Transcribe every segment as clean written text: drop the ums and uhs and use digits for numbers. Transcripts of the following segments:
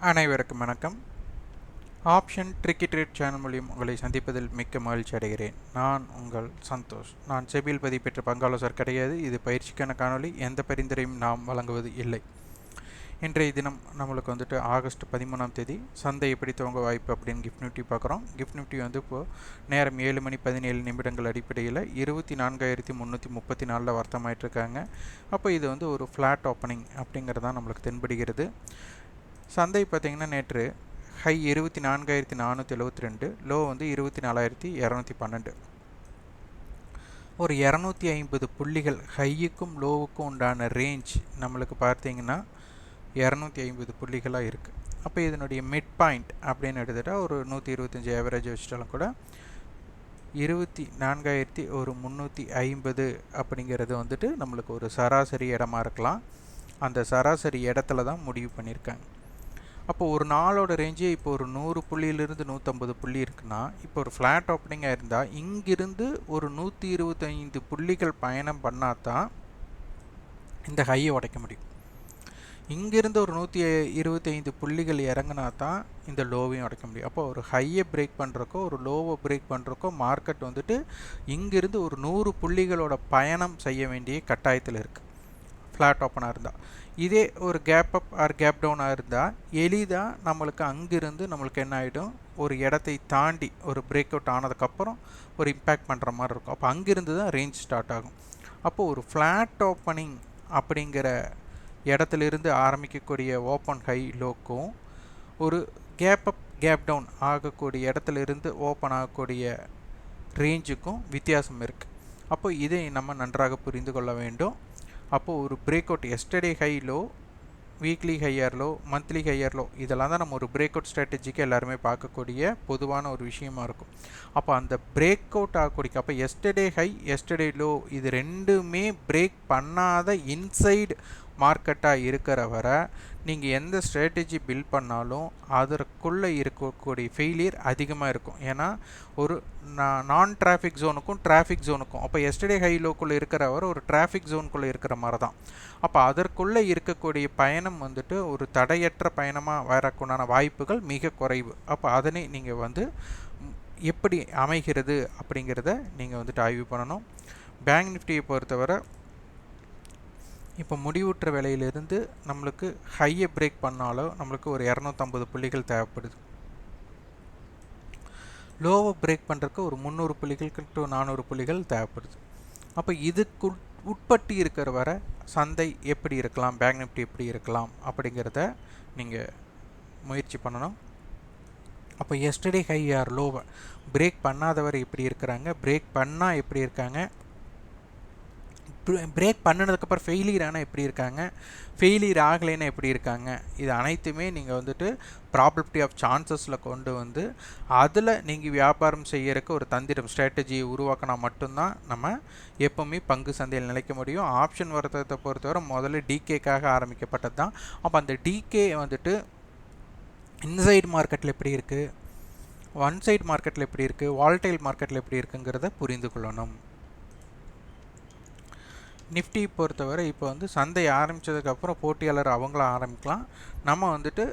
அனைவருக்கும் வணக்கம். Option tricky trade channel மூலியம் உங்களை சந்திப்பதில் மிக்க மகிழ்ச்சி அடைகிறேன். நான் உங்கள் சந்தோஷ். நான் செபியில் பதிவு பெற்ற பங்காளர் கிடையாது. இது பயிற்சிக்கான காணொலி. எந்த பரிந்துரையும் நாம் வழங்குவது இல்லை. இன்றைய தினம் நம்மளுக்கு வந்துட்டு ஆகஸ்ட் 13ஆம் தேதி சந்தை எப்படி துவங்க வாய்ப்பு அப்படின்னு கிஃப்ட் நிஃப்டி பார்க்குறோம். கிஃப்ட் நிஃப்டி வந்து இப்போது நேரம் 7:17 அடிப்படையில் 24,334 வர்த்தமாயிட்ருக்காங்க. அப்போ இது வந்து ஒரு ஃப்ளாட் ஓப்பனிங் அப்படிங்கிறதான் நம்மளுக்கு தென்படுகிறது. சந்தை பார்த்திங்கன்னா நேற்று ஹை 24,472, லோ வந்து 24,212. ஒரு 250 புள்ளிகள் ஹையுக்கும் லோவுக்கும் உண்டான ரேஞ்ச் நம்மளுக்கு பார்த்திங்கன்னா 250 புள்ளிகளாக இருக்குது. அப்போ இதனுடைய மிட் பாயிண்ட் அப்படின்னு எடுத்துகிட்டால் ஒரு 125 ஆவரேஜ் வச்சுட்டாலும் கூட 24,350 அப்படிங்கிறது வந்துட்டு நம்மளுக்கு ஒரு சராசரி இடமா இருக்கலாம். அந்த சராசரி இடத்துல தான் முடிவு பண்ணியிருக்காங்க. அப்போ ஒரு நாளோட ரேஞ்சு இப்போ ஒரு 100 புள்ளியிலிருந்து 150 புள்ளி இருக்குன்னா, இப்போ ஒரு ஃப்ளாட் ஓப்பனிங்காக இருந்தால் இங்கிருந்து ஒரு 125 புள்ளிகள் பயணம் பண்ணால் தான் இந்த ஹையை உடைக்க முடியும். இங்கிருந்து ஒரு 125 புள்ளிகள் இறங்கினா தான் இந்த லோவையும் உடைக்க முடியும். அப்போ ஒரு ஹையை பிரேக் பண்ணுறக்கோ ஒரு லோவை பிரேக் பண்ணுறக்கோ மார்க்கெட் வந்துட்டு இங்கிருந்து ஒரு 100 புள்ளிகளோட பயணம் செய்ய வேண்டிய கட்டாயத்தில் இருக்குது ஃப்ளாட் ஓப்பனாக இருந்தால். இதே ஒரு கேப் அப் ஆர் கேப் டவுனாக இருந்தால் எளிதாக நம்மளுக்கு அங்கிருந்து நம்மளுக்கு என்ன ஆகிடும், ஒரு இடத்தை தாண்டி ஒரு பிரேக் அவுட் ஆனதுக்கப்புறம் ஒரு இம்பேக்ட் பண்ணுற மாதிரி இருக்கும். அப்போ அங்கிருந்து தான் ரேஞ்ச் ஸ்டார்ட் ஆகும். அப்போது ஒரு ஃப்ளாட் ஓப்பனிங் அப்படிங்கிற இடத்துலேருந்து ஆரம்பிக்கக்கூடிய ஓப்பன் ஹை லோக்கும் ஒரு கேப் அப் கேப் டவுன் ஆகக்கூடிய இடத்துலேருந்து ஓப்பன் ஆகக்கூடிய ரேஞ்சுக்கும் வித்தியாசம் இருக்குது. அப்போ இதை நம்ம நன்றாக புரிந்து கொள்ள வேண்டும். அப்போது ஒரு break out yesterday high low, weekly higher low, monthly higher low, இதெல்லாம் தான் நம்ம ஒரு பிரேக் அவுட் ஸ்ட்ராட்டஜிக்கு எல்லாருமே பார்க்கக்கூடிய பொதுவான ஒரு விஷயமா இருக்கும். அப்போ அந்த பிரேக் அவுட் ஆகக்கூடிய அப்போ எஸ்டர்டே ஹை எஸ்டர்டே லோ இது ரெண்டுமே பிரேக் பண்ணாத இன்சைடு மார்க்கெட்டாக இருக்கிற வரை நீங்கள் எந்த ஸ்ட்ராட்டஜி பில்ட் பண்ணாலும் அதற்குள்ளே இருக்கக்கூடிய ஃபெயிலியர் அதிகமாக இருக்கும். ஏன்னா ஒரு நான் டிராஃபிக் ஜோனுக்கும் டிராஃபிக் ஜோனுக்கும் அப்போ எஸ்டர்டே ஹை லோக்குள்ளே இருக்கிறவர் ஒரு டிராஃபிக் ஜோனுக்குள்ளே இருக்கிற மாதிரி தான். அப்போ அதற்குள்ளே இருக்கக்கூடிய பயணம் வந்துட்டு ஒரு தடையற்ற பயணமாக வரக்குண்டான வாய்ப்புகள் மிக குறைவு. அப்போ அதனை நீங்கள் வந்து எப்படி அமைகிறது அப்படிங்கிறத நீங்கள் வந்துட்டு ஆய்வு பண்ணணும். பேங்க் நிஃப்டியை பொறுத்தவரை இப்போ முடிவுற்ற விலையிலிருந்து நம்மளுக்கு ஹையை பிரேக் பண்ணாலும் நம்மளுக்கு ஒரு 250 புள்ளிகள் தேவைப்படுது. லோவை பிரேக் பண்ணுறதுக்கு ஒரு 300 புள்ளிகள் டு 400 புள்ளிகள் தேவைப்படுது. அப்போ இதுக்கு உட்பட்டு இருக்கிற வர சந்தை எப்படி இருக்கலாம், பேங்க் நிஃப்டி எப்படி இருக்கலாம் அப்படிங்கிறத நீங்கள் முயற்சி பண்ணணும். அப்போ எஸ்டர்டே ஹை ஆர் லோவை பிரேக் பண்ணாதவரை எப்படி இருக்கிறாங்க, பிரேக் பண்ணால் எப்படி இருக்காங்க, பிரேக் பண்ணினதுக்கப்புறம் ஃபெயிலியர் ஆனால் எப்படி இருக்காங்க, ஃபெயிலியர் ஆகலைன்னா எப்படி இருக்காங்க, இது அனைத்துமே நீங்கள் வந்துட்டு ப்ராபபிலிட்டி ஆஃப் சான்சஸில் கொண்டு வந்து அதில் நீங்கள் வியாபாரம் செய்யறதுக்கு ஒரு தந்திரம் ஸ்ட்ராட்டஜியை உருவாக்கினா மட்டும்தான் நம்ம எப்போவுமே பங்கு சந்தையில் நிலைக்க முடியும். ஆப்ஷன் வர்த்தகத்தை பொறுத்தவரை முதல்ல டிகேக்காக ஆரம்பிக்கப்பட்டது தான். அப்போ அந்த டிகே வந்துட்டு இன்சைடு மார்க்கெட்டில் எப்படி இருக்குது, ஒன் சைடு மார்க்கெட்டில் எப்படி இருக்குது, வால்டைல் மார்க்கெட்டில் எப்படி இருக்குங்கிறத புரிந்து கொள்ளணும். நிஃப்டி பொறுத்தவரை இப்போ வந்து சந்தை ஆரம்பித்ததுக்கப்புறம் போட்டியாளர் அவங்களும் ஆரம்பிக்கலாம். நம்ம வந்துட்டு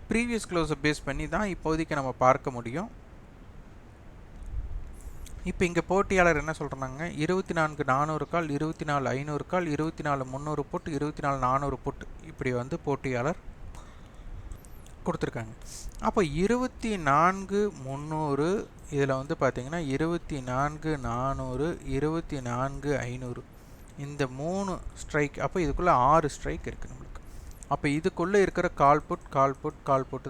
ப்ரீவியஸ் க்ளோஸை பேஸ் பண்ணி தான் இப்போதைக்கு நம்ம பார்க்க முடியும். இப்போ இங்கே போட்டியாளர் என்ன சொல்கிறாங்க, 24,400 கால், 24,500 கால், 24,300 புட், 24,400 புட் இப்படி வந்து போட்டியாளர் கொடுத்துருக்காங்க. அப்போ 24,300 இதில் வந்து பார்த்திங்கன்னா 24,400, 24,500 இந்த 3 ஸ்ட்ரைக். அப்போ இதுக்குள்ளே 6 ஸ்ட்ரைக் இருக்குது நம்மளுக்கு. அப்போ இதுக்குள்ளே இருக்கிற கால் புட்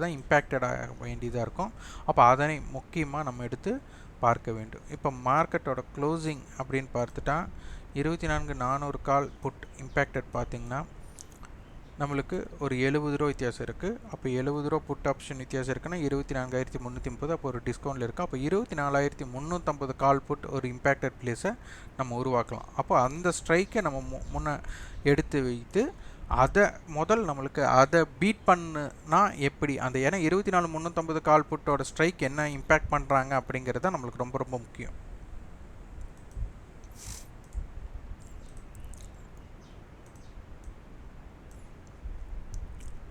தான் இம்பேக்டட் ஆக வேண்டியதாக இருக்கும். அப்போ அதனை முக்கியமாக நம்ம எடுத்து பார்க்க வேண்டும். இப்போ மார்க்கெட்டோட க்ளோசிங் அப்படின்னு பார்த்துட்டா 24,400 கால் புட் இம்பேக்டட் பார்த்திங்கன்னா நம்மளுக்கு ஒரு 70 ரூபா வித்தியாசம் இருக்குது. அப்போ 70 ரூபா புட் ஆப்ஷன் வித்தியாசம் இருக்குன்னா 24,350. அப்போ ஒரு டிஸ்கவுண்டில் இருக்குது. அப்போ 24,350 கால் புட் ஒரு இம்பேக்டட் பிளேஸை நம்ம உருவாக்கலாம். அப்போ அந்த ஸ்ட்ரைக்கை நம்ம முன்னே எடுத்து வைத்து அதை நம்மளுக்கு அதை பீட் பண்ணுனா எப்படி அந்த ஏன்னா 24,350 கால் புட்டோட ஸ்ட்ரைக் என்ன இம்பேக்ட் பண்ணுறாங்க அப்படிங்கிறது தான் நம்மளுக்கு ரொம்ப ரொம்ப முக்கியம்.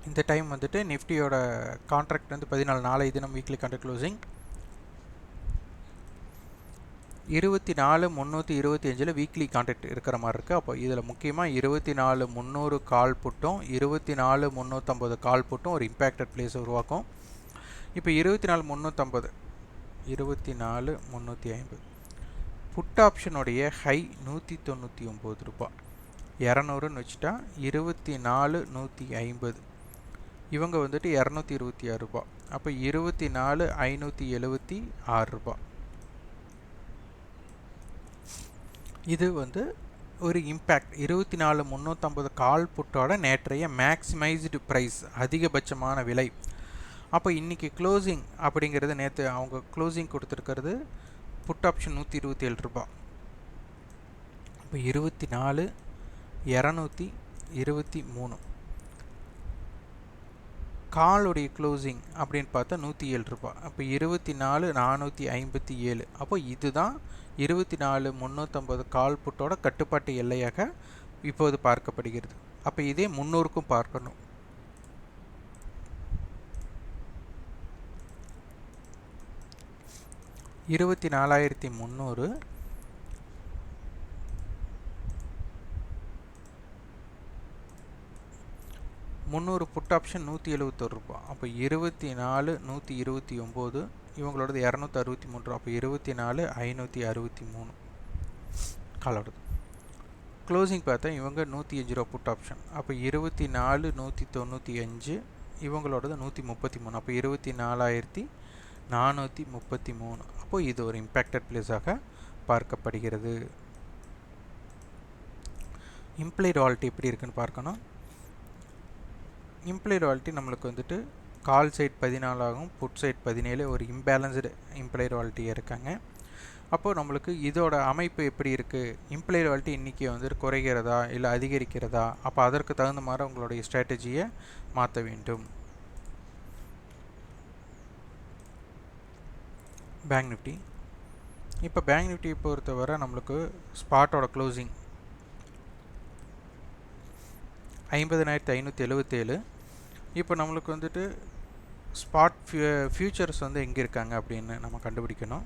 இந்த டைம் வந்துட்டு நிஃப்டியோட கான்ட்ராக்ட் வந்து 14 நாளை தினம் weekly contract closing 24,325 weekly contract இருக்கிற மாதிரி இருக்குது. அப்போ இதில் முக்கியமாக 24,300 கால் புட்டும் 24,350 கால் புட்டும் ஒரு இம்பேக்டட் பிளேஸை உருவாக்கும். இப்போ 24,350 24,350 புட் ஆப்ஷனுடைய ஹை 199 ரூபாய் 200ன்னு வச்சுட்டா 24,150 இவங்க வந்துட்டு 226 ரூபாய். அப்போ 24,576 ரூபாய். இது வந்து ஒரு இம்பேக்ட் 24,350 கால் புட்டோட நேற்றைய மேக்ஸிமைஸ்டு ப்ரைஸ் அதிகபட்சமான விலை. அப்போ இன்றைக்கி க்ளோசிங் அப்படிங்கிறது நேற்று அவங்க க்ளோசிங் கொடுத்துருக்கிறது புட் ஆப்ஷன் 127 ரூபாய். இப்போ 24,223 காலுடைய க்ளோசிங் அப்படின்னு பார்த்தா 107 ரூபாய். அப்போ 24,457. அப்போ இதுதான் 24,350 கால் புட்டோட கட்டுப்பாட்டு எல்லையாக இப்போது பார்க்கப்படுகிறது. அப்போ இதே 300க்கும் பார்க்கணும். $24,300 300 புட் ஆப்ஷன் 171 ரூபாய். அப்போ 24,129 இவங்களோடது 263 ரூபா. அப்போ 24,563 காலோடது. க்ளோசிங் பார்த்தா இவங்க 105 ரூபா புட் ஆப்ஷன். அப்போ 24,195 இவங்களோடது 133. அப்போ 24,433. அப்போ இது ஒரு இம்பேக்டட் பிளேஸாக பார்க்கப்படுகிறது. இம்ப்ளைடு வாலிட்டி எப்படி இருக்குன்னு பார்க்கணும். இம்ப்ளைடு வாலிட்டி நம்மளுக்கு வந்துட்டு கால் சைட் 14 ஆகும், புட் சைட் 17, ஒரு இம்பேலன்ஸ்டு இம்ப்ளைடு வாலிட்டியாக இருக்காங்க. அப்போது நம்மளுக்கு இதோட அமைப்பு எப்படி இருக்குது, இம்ப்ளைடு வாலிட்டி இன்றைக்கி வந்துட்டு குறைகிறதா இல்லை அதிகரிக்கிறதா, அப்போ அதற்கு தகுந்த மாதிரி உங்களுடைய ஸ்ட்ராட்டஜியை மாற்ற வேண்டும். Bank Nifty. இப்போ பேங்க் நிஃப்டியை பொறுத்தவரை நம்மளுக்கு ஸ்பாட்டோட க்ளோசிங் 50,577. இப்போ நம்மளுக்கு வந்துட்டு ஸ்பாட் ஃபியூச்சர்ஸ் வந்து எங்கே இருக்காங்க அப்படின்னு நம்ம கண்டுபிடிக்கணும்.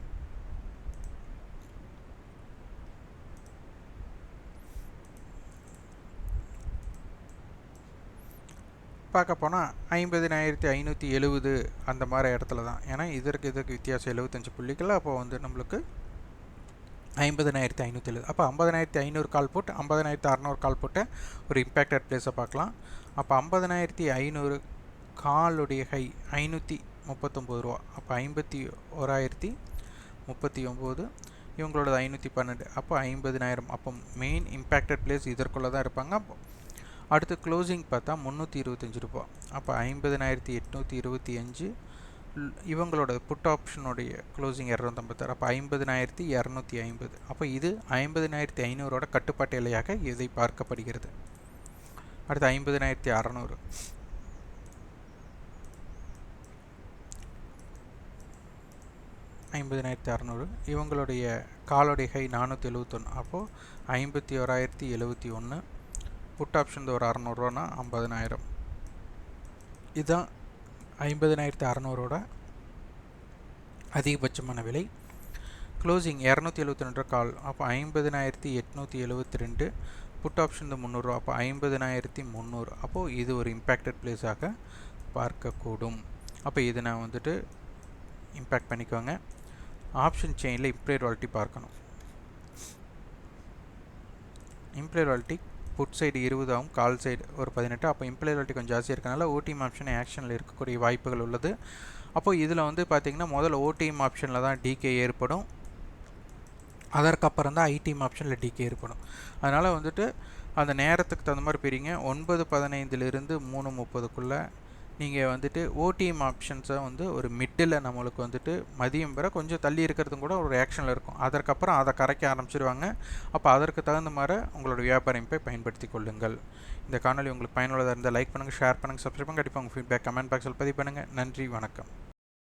பார்க்க போனால் 50,570 அந்த மாதிரி இடத்துல தான். ஏன்னா இதற்கு வித்தியாசம் 75 புள்ளிகள். அப்போ வந்து நம்மளுக்கு 50,570. அப்போ 50,500 கால் போட்டு 50,600 கால் போட்டு ஒரு இம்பேக்டட் பிளேஸை பார்க்கலாம். அப்போ 50,500 காலுடைய ஹை 539 ரூபா. அப்போ 51,039 இவங்களோட 512. அப்போ 50,000. அப்போ மெயின் இம்பேக்டட் பிளேஸ் இதற்குள்ளே தான் இருப்பாங்க. அப்போ அடுத்து க்ளோசிங் பார்த்தா 325 ரூபா. அப்போ 50,825 இவங்களோட புட் ஆப்ஷனுடைய க்ளோசிங் 256. அப்போ 50,250. அப்போ இது 50,500 கட்டுப்பாட்டு எல்லையாக இதை பார்க்கப்படுகிறது. அடுத்து 50,600. 50,600 இவங்களுடைய காலோடைய ஹை 471. அப்போது 51,071. புட் ஆப்ஷன் ஒரு 600 ரூபானா 50,000. இதுதான் 50,600 அதிகபட்சமான விலை. க்ளோசிங் 272 கால். அப்போ 50,872. புட் ஆப்ஷன் 300 ரூபா. அப்போ 50,300. அப்போது இது ஒரு இம்பேக்டட் பிளேஸாக பார்க்கக்கூடும். அப்போ இது நான் வந்துட்டு இம்பேக்ட் பண்ணிக்கோங்க. ஆப்ஷன் செயினில் இம்ப்ளைடு வாலிட்டி பார்க்கணும். இம்ப்ளைடு வாலிட்டி புட் சைடு 20 ஆகும், கால் சைடு ஒரு 18. அப்போ இம்ப்ளைடு வாலிட்டி கொஞ்சம் ஜாஸ்தியாக இருக்கனால ஓடிஎம் ஆப்ஷன் ஆக்ஷனில் இருக்கக்கூடிய வாய்ப்புகள் உள்ளது. அப்போது இதில் வந்து பார்த்திங்கன்னா முதல்ல ஓடிஎம் ஆப்ஷனில் தான் டிகே ஏற்படும், அதற்கப்புறம் தான் ஐடிஎம் ஆப்ஷனில் டிகே ஏற்படும். அதனால் வந்துட்டு அந்த நேரத்துக்கு தகுந்த மாதிரி பிரிங்க. 9:15 3:30 நீங்கள் வந்துட்டு ஓடிஎம் ஆப்ஷன்ஸை வந்து ஒரு மிட்டில் நம்மளுக்கு வந்துட்டு மதியம் வரை கொஞ்சம் தள்ளி இருக்கிறதும் கூட ஒரு ஆக்ஷனில் இருக்கும். அதற்கப்புறம் அதை கரைக்க ஆரம்பிச்சிருவாங்க. அப்போ அதற்கு தகுந்த மாதிரி உங்களோட வியாபார அமைப்பை பயன்படுத்தி கொள்ளுங்கள். இந்த காணொலி உங்களுக்கு பயனுள்ளதாக இருந்தால் லைக் பண்ணுங்கள், ஷேர் பண்ணுங்கள், சப்ஸ்கிரைப் பண்ணுங்கள். கண்டிப்பாக உங்கள் ஃபீட்பேக் கமெண்ட் பாக்ஸில் பதிவு பண்ணுங்கள். நன்றி, வணக்கம்.